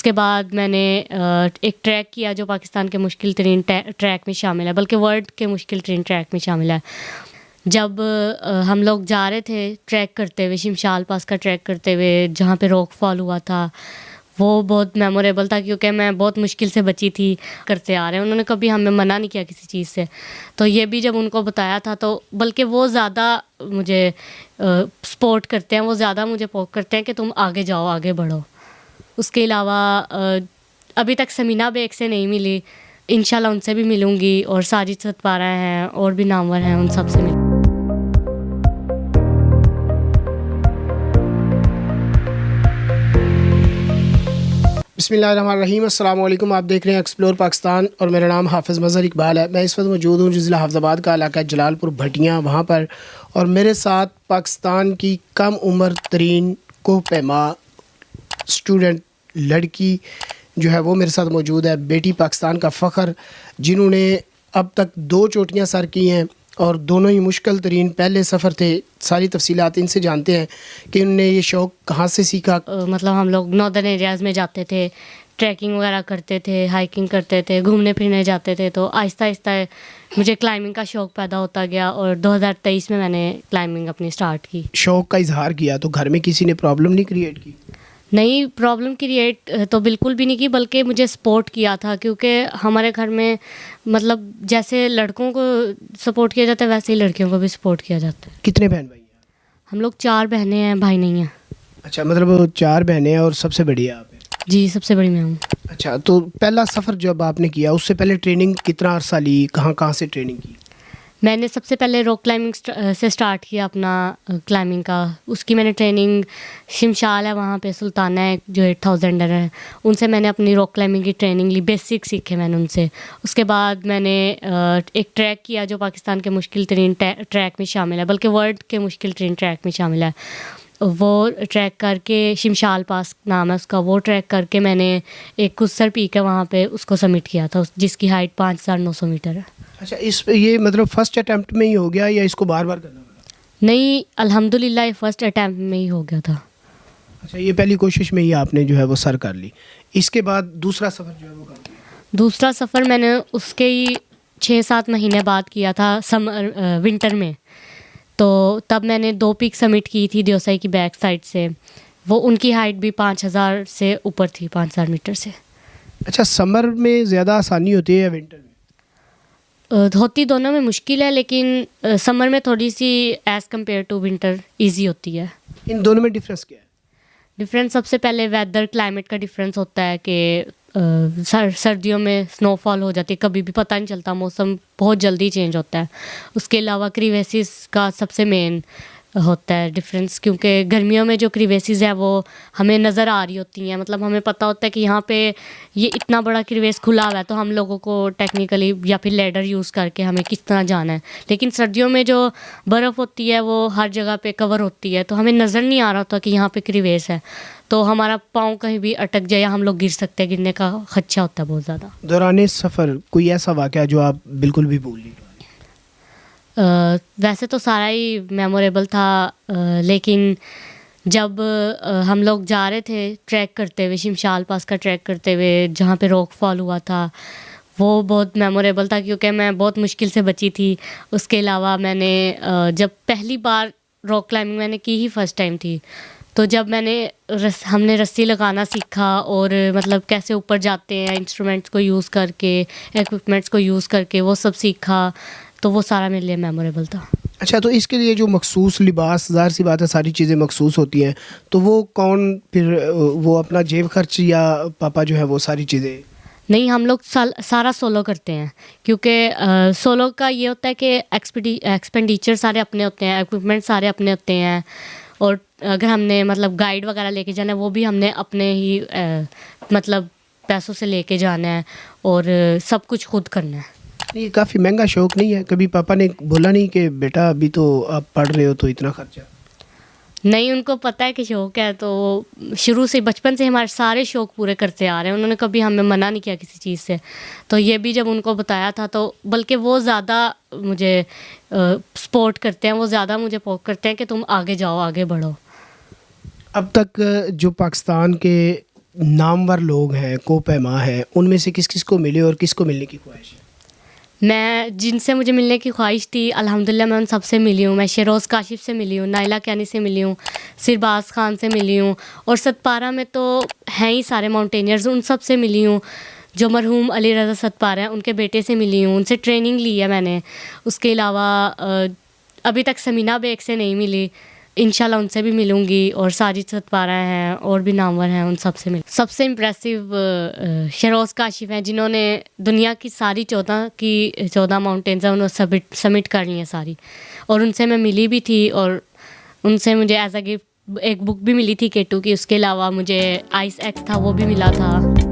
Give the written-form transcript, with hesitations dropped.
उसके बाद मैंने एक ट्रैक किया जो पाकिस्तान के मुश्किल तरीन ट्रैक में शामिल है, बल्कि वर्ल्ड के मुश्किल तरीन ट्रैक में शामिल है। जब हम लोग जा रहे थे ट्रैक करते हुए, शिमशाल पास का ट्रैक करते हुए, जहाँ पे रॉकफॉल हुआ था, वो बहुत मेमोरेबल था क्योंकि मैं बहुत मुश्किल से बची थी। करते आ रहे हैं, उन्होंने कभी हमें मना नहीं किया किसी चीज़ से। तो ये भी जब उनको बताया था तो बल्कि वो ज़्यादा मुझे सपोर्ट करते हैं, वो ज़्यादा मुझे पोक करते हैं कि तुम आगे जाओ, आगे बढ़ो। उसके अलावा अभी तक समीना बेग से नहीं मिली, इंशाल्लाह उनसे भी मिलूँगी, और साजिद सतपारा हैं और भी नामवर हैं, उन सब से मिल। बिस्मिल्लाहिर्रहमानिर्रहीम, अस्सलाम वालेकुम। आप देख रहे हैं एक्सप्लोर पाकिस्तान और मेरा नाम हाफिज़ मज़हर इकबाल है। मैं इस वक्त मौजूद हूँ ज़िला हफ्ज़ाबाद का इलाका जलालपुर भटियाँ वहाँ पर, और मेरे साथ पाकिस्तान की कम उम्र तरीन कोहपैमा स्टूडेंट लड़की जो है वो मेरे साथ मौजूद है, बेटी पाकिस्तान का फ़ख्र, जिन्होंने अब तक 2 चोटियाँ सर की हैं और दोनों ही मुश्किल तरीन पहले सफ़र थे। सारी तफसीलात इनसे जानते हैं कि उन्होंने ये शौक़ कहाँ से सीखा। मतलब हम लोग नॉर्दर्न एरियाज़ में जाते थे, ट्रैकिंग वगैरह करते थे, हाइकिंग करते थे, घूमने फिरने जाते थे। तो आहिस्ता आहिस्ता मुझे क्लाइंबिंग का शौक़ पैदा होता गया और 2023 में मैंने क्लाइंबिंग अपनी स्टार्ट की। शौक़ का इजहार किया तो घर में किसी ने प्रॉब्लम नहीं क्रिएट की? नहीं, प्रॉब्लम क्रिएट तो बिल्कुल भी नहीं की, बल्कि मुझे सपोर्ट किया था, क्योंकि हमारे घर में मतलब जैसे लड़कों को सपोर्ट किया जाता है वैसे ही लड़कियों को भी सपोर्ट किया जाता है। कितने बहन भाई हैं? हम लोग 4 बहनें हैं, भाई नहीं हैं। अच्छा, मतलब 4 बहनें हैं और सबसे बड़ी आप हैं? जी, सबसे बड़ी मैं हूँ। अच्छा, तो पहला सफ़र जब आपने किया उससे पहले ट्रेनिंग कितना अरसा ली, कहाँ कहाँ से ट्रेनिंग की? मैंने सबसे पहले रॉक क्लाइंबिंग से स्टार्ट किया अपना क्लाइंबिंग का। उसकी मैंने ट्रेनिंग शिमशाल है, वहाँ पे सुल्ताना है जो 8000 है, उनसे मैंने अपनी रॉक क्लाइंबिंग की ट्रेनिंग ली, बेसिक सीखे मैंने उनसे। उसके बाद मैंने एक ट्रैक किया जो पाकिस्तान के मुश्किल तरीन ट्रैक में शामिल है, बल्कि वर्ल्ड के मुश्किल तरीन ट्रैक में शामिल है। वो ट्रैक करके, शिमशाल पास नाम है उसका, वो ट्रैक करके मैंने एक कुस्सर पीक है वहाँ पे, उसको सबमिट किया था, जिसकी हाइट 5900 मीटर है। अच्छा, ये मतलब फ़र्स्ट अटैम्प्ट में ही हो गया या इसको बार बार करना पड़ा? नहीं, अल्हम्दुलिल्लाह फर्स्ट अटैम्प्ट में ही हो गया था। अच्छा, ये पहली कोशिश में ही आपने जो है वो सर कर ली। इसके बाद दूसरा सफ़र जो है वो कर दिया? दूसरा सफ़र मैंने उसके ही 6-7 महीने बाद किया था, विंटर में। तो तब मैंने 2 पीक सबमिट की थी देवसाई की बैक साइड से। वो उनकी हाइट भी 5000 से ऊपर थी, 5000 मीटर से। अच्छा, समर में ज़्यादा आसानी होती है या विंटर में? होती दोनों में मुश्किल है, लेकिन समर में थोड़ी सी as compare to winter easy होती है। इन दोनों में डिफरेंस क्या है? डिफरेंस सबसे पहले वेदर क्लाइमेट का डिफरेंस होता है कि सर्दियों में स्नोफॉल हो जाती है, कभी भी पता नहीं चलता, मौसम बहुत जल्दी चेंज होता है। उसके अलावा क्रीवेसिस का सबसे मेन होता है डिफरेंस, क्योंकि गर्मियों में जो क्रीवेसिस है वो हमें नज़र आ रही होती हैं, मतलब हमें पता होता है कि यहाँ पे ये इतना बड़ा क्रीवेस खुला हुआ है, तो हम लोगों को टेक्निकली या फिर लैडर यूज़ करके हमें किस तरह जाना है। लेकिन सर्दियों में जो बर्फ़ होती है वो हर जगह पे कवर होती है, तो हमें नज़र नहीं आ रहा होता कि यहाँ पे क्रीवेस है, तो हमारा पाँव कहीं भी अटक जाए या हम लोग गिर सकते हैं, गिरने का खदशा होता है बहुत ज़्यादा। दौरान सफ़र कोई ऐसा वाक़या जो आप बिल्कुल भी भूल नहीं पाए? वैसे तो सारा ही मेमोरेबल था, लेकिन जब हम लोग जा रहे थे ट्रैक करते हुए, शिमशाल पास का ट्रैक करते हुए, जहाँ पे रॉकफॉल हुआ था, वो बहुत मेमोरेबल था क्योंकि मैं बहुत मुश्किल से बची थी। उसके अलावा मैंने जब पहली बार रॉक क्लाइंबिंग मैंने की ही फर्स्ट टाइम थी, तो जब मैंने हमने रस्सी लगाना सीखा और मतलब कैसे ऊपर जाते हैं इंस्ट्रूमेंट्स को यूज़ करके, इक्विपमेंट्स को यूज़ करके, वो सब सीखा, तो वो सारा मेरे लिए मेमोरेबल था। अच्छा, तो इसके लिए जो मखसूस लिबास, ज़ाहिर सी बात है सारी चीज़ें मखसूस होती हैं, तो वो कौन फिर वो अपना जेब खर्च या पापा जो है वो सारी चीज़ें? नहीं, हम लोग सारा सोलो करते हैं, क्योंकि सोलो का ये होता है कि एक्सपेंडिचर सारे अपने होते हैं, इक्विपमेंट सारे अपने होते हैं, और अगर हमने मतलब गाइड वगैरह लेके जाना है वो भी हमने अपने ही मतलब पैसों से लेके जाना है, और सब कुछ खुद करना है। ये काफ़ी महंगा शौक़ नहीं है? कभी पापा ने बोला नहीं कि बेटा अभी तो आप पढ़ रहे हो तो इतना खर्चा? नहीं, उनको पता है कि शौक़ है, तो शुरू से बचपन से हमारे सारे शौक़ पूरे करते आ रहे हैं, उन्होंने कभी हमें मना नहीं किया किसी चीज़ से। तो ये भी जब उनको बताया था तो बल्कि वो ज़्यादा मुझे सपोर्ट करते हैं, वो ज़्यादा मुझे पोक करते हैं कि तुम आगे जाओ, आगे बढ़ो। अब तक जो पाकिस्तान के नामवर लोग हैं, कोपैमा हैं, उनमें से किस किस को मिले और किसको मिलने की ख्वाहिश है? मैं जिनसे मुझे मिलने की ख्वाहिश थी अल्हम्दुलिल्लाह मैं उन सबसे मिली हूँ। मैं शेरोज़ काशिफ़ से मिली हूँ, नाइला कैनी से मिली हूँ, सिरबाज़ ख़ान से मिली हूँ और सतपारा में तो हैं ही सारे माउंटेनियर्स, उन सब से मिली हूँ। जो मरहूम अली रज़ा सतपारा हैं उनके बेटे से मिली हूँ, उनसे ट्रेनिंग ली है मैंने। उसके अलावा अभी तक समीना बेग से नहीं मिली, इंशाल्लाह उनसे भी मिलूँगी। और साजिद सतपारा हैं और भी नामवर हैं, उन सबसे मिल। सबसे इम्प्रेसिव शेरोज़ काशिफ़ हैं जिन्होंने दुनिया की सारी 14 माउंटेन्स हैं उन्होंने समिट कर ली हैं सारी, और उनसे मैं मिली भी थी। और उनसे मुझे एज़ अ गिफ्ट एक बुक भी मिली थी K2 की। उसके अलावा मुझे आइस एक्स था वो भी मिला था।